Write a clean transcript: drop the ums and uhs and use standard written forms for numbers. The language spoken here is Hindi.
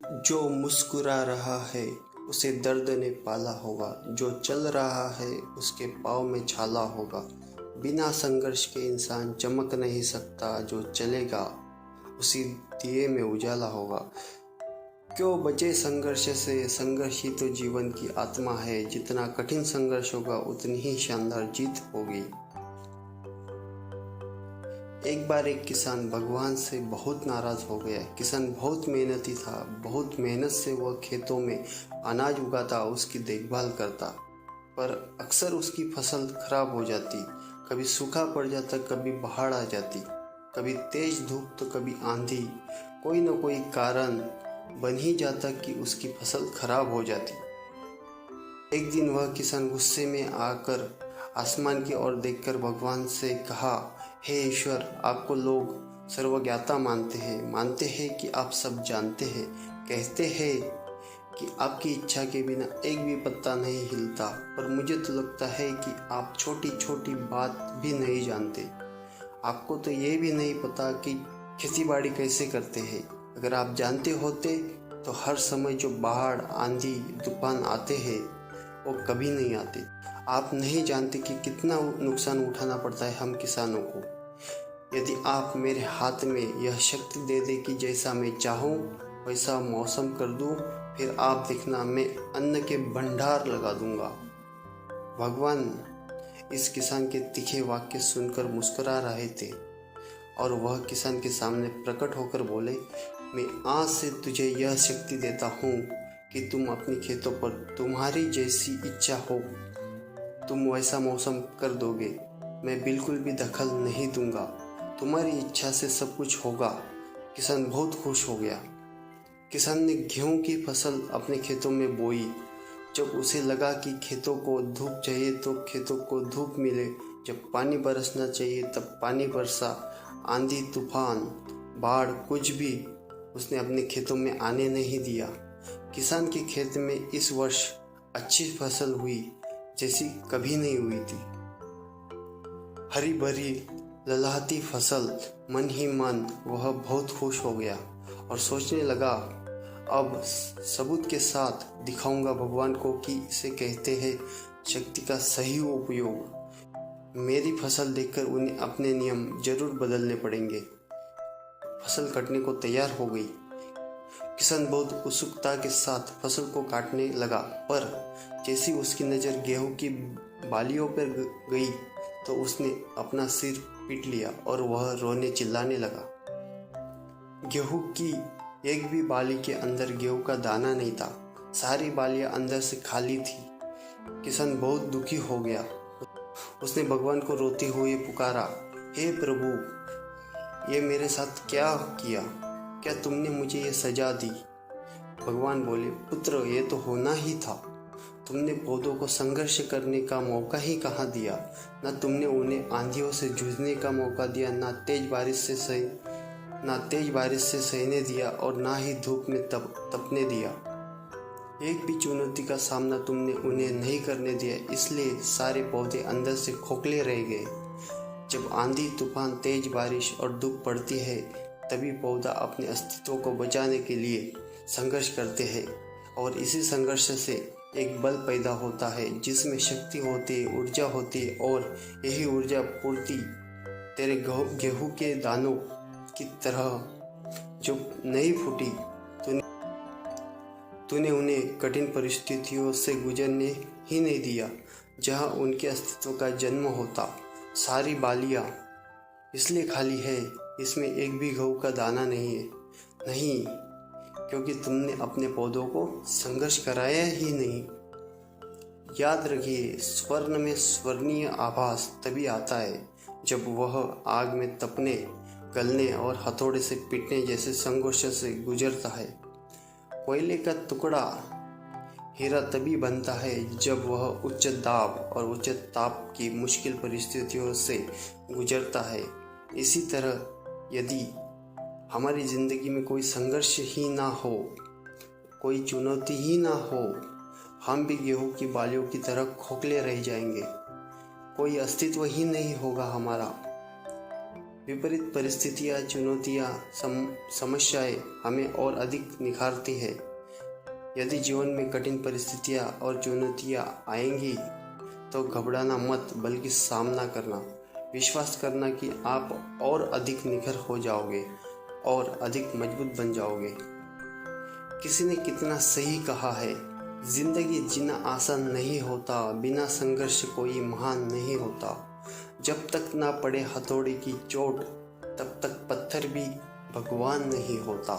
जो मुस्कुरा रहा है उसे दर्द ने पाला होगा, जो चल रहा है उसके पाँव में छाला होगा। बिना संघर्ष के इंसान चमक नहीं सकता, जो चलेगा उसी दिए में उजाला होगा। क्यों बचे संघर्ष से, संघर्ष ही तो जीवन की आत्मा है। जितना कठिन संघर्ष होगा उतनी ही शानदार जीत होगी। एक बार एक किसान भगवान से बहुत नाराज हो गया। किसान बहुत मेहनती था, बहुत मेहनत से वह खेतों में अनाज उगाता, उसकी देखभाल करता, पर अक्सर उसकी फसल खराब हो जाती। कभी सूखा पड़ जाता, कभी बाढ़ आ जाती, कभी तेज धूप तो कभी आंधी। कोई न कोई कारण बन ही जाता कि उसकी फसल खराब हो जाती। एक दिन वह किसान गुस्से में आकर आसमान की ओर देखकर भगवान से कहा, हे ईश्वर, आपको लोग सर्वज्ञाता मानते हैं कि आप सब जानते हैं, कहते हैं कि आपकी इच्छा के बिना एक भी पत्ता नहीं हिलता, पर मुझे तो लगता है कि आप छोटी छोटी बात भी नहीं जानते। आपको तो ये भी नहीं पता कि खेतीबाड़ी कैसे करते हैं। अगर आप जानते होते तो हर समय जो बाढ़, आंधी, तूफान आते हैं वो कभी नहीं आते। आप नहीं जानते कि कितना नुकसान उठाना पड़ता है हम किसानों को। यदि आप मेरे हाथ में यह शक्ति दे दे कि जैसा मैं चाहूँ वैसा मौसम कर दूँ, फिर आप देखना मैं अन्न के भंडार लगा दूंगा। भगवान इस किसान के तीखे वाक्य सुनकर मुस्कुरा रहे थे और वह किसान के सामने प्रकट होकर बोले, मैं आज से तुझे यह शक्ति देता हूँ कि तुम अपने खेतों पर तुम्हारी जैसी इच्छा हो तुम वैसा मौसम कर दोगे। मैं बिल्कुल भी दखल नहीं दूंगा, तुम्हारी इच्छा से सब कुछ होगा। किसान बहुत खुश हो गया। किसान ने गेहूं की फसल अपने खेतों में बोई। जब उसे लगा कि खेतों को धूप चाहिए तो खेतों को धूप मिले, जब पानी बरसना चाहिए तब पानी बरसा। आंधी, तूफान, बाढ़ कुछ भी उसने अपने खेतों में आने नहीं दिया। किसान के खेत में इस वर्ष अच्छी फसल हुई जैसी कभी नहीं हुई थी। हरी भरी ललहाती फसल, मन ही मन वह बहुत खुश हो गया और सोचने लगा, अब सबूत के साथ दिखाऊंगा भगवान को कि इसे कहते हैं शक्ति का सही उपयोग। मेरी फसल देखकर उन्हें अपने नियम जरूर बदलने पड़ेंगे। फसल कटने को तैयार हो गई। किसान बहुत उत्सुकता के साथ फसल को काटने लगा, पर जैसी उसकी नज़र गेहूं की बालियों पर गई तो उसने अपना सिर पीट लिया और वह रोने चिल्लाने लगा। गेहूं की एक भी बाली के अंदर गेहूं का दाना नहीं था। सारी बालियां अंदर से खाली थी। किसान बहुत दुखी हो गया। उसने भगवान को रोते हुए पुकारा, हे प्रभु, ये मेरे साथ क्या किया? क्या तुमने मुझे ये सजा दी? भगवान बोले, पुत्र, ये तो होना ही था। तुमने पौधों को संघर्ष करने का मौका ही कहाँ दिया। न तुमने उन्हें आंधियों से जूझने का मौका दिया, ना तेज बारिश से सहने दिया और ना ही धूप में तपने दिया। एक भी चुनौती का सामना तुमने उन्हें नहीं करने दिया, इसलिए सारे पौधे अंदर से खोखले रह गए। जब आंधी, तूफान, तेज बारिश और धूप पड़ती है तभी पौधा अपने अस्तित्व को बचाने के लिए संघर्ष करते हैं और इसी संघर्ष से एक बल पैदा होता है जिसमें शक्ति होती है, ऊर्जा होती है, और यही ऊर्जा पूर्ति तेरे गेहूं के दानों की तरह जो नहीं फूटी। तूने उन्हें कठिन परिस्थितियों से गुजरने ही नहीं दिया जहां उनके अस्तित्व का जन्म होता। सारी बालियां इसलिए खाली है, इसमें एक भी गेहूं का दाना नहीं है। नहीं, क्योंकि तुमने अपने पौधों को संघर्ष कराया ही नहीं। याद रखिए, स्वर्ण में स्वर्णीय आभास तभी आता है जब वह आग में तपने, गलने और हथौड़े से पीटने जैसे संघर्ष से गुजरता है। कोयले का टुकड़ा हीरा तभी बनता है जब वह उच्च दाब और उच्च ताप की मुश्किल परिस्थितियों से गुजरता है। इसी तरह यदि हमारी ज़िंदगी में कोई संघर्ष ही ना हो, कोई चुनौती ही ना हो, हम भी गेहूं की बालियों की तरह खोखले रह जाएंगे। कोई अस्तित्व ही नहीं होगा हमारा। विपरीत परिस्थितियाँ, चुनौतियाँ, समस्याएं हमें और अधिक निखारती है। यदि जीवन में कठिन परिस्थितियाँ और चुनौतियाँ आएंगी तो घबराना मत, बल्कि सामना करना, विश्वास करना कि आप और अधिक निखर हो जाओगे और अधिक मजबूत बन जाओगे। किसी ने कितना सही कहा है, जिंदगी जीना आसान नहीं होता, बिना संघर्ष कोई महान नहीं होता। जब तक ना पड़े हथौड़े की चोट, तब तक पत्थर भी भगवान नहीं होता।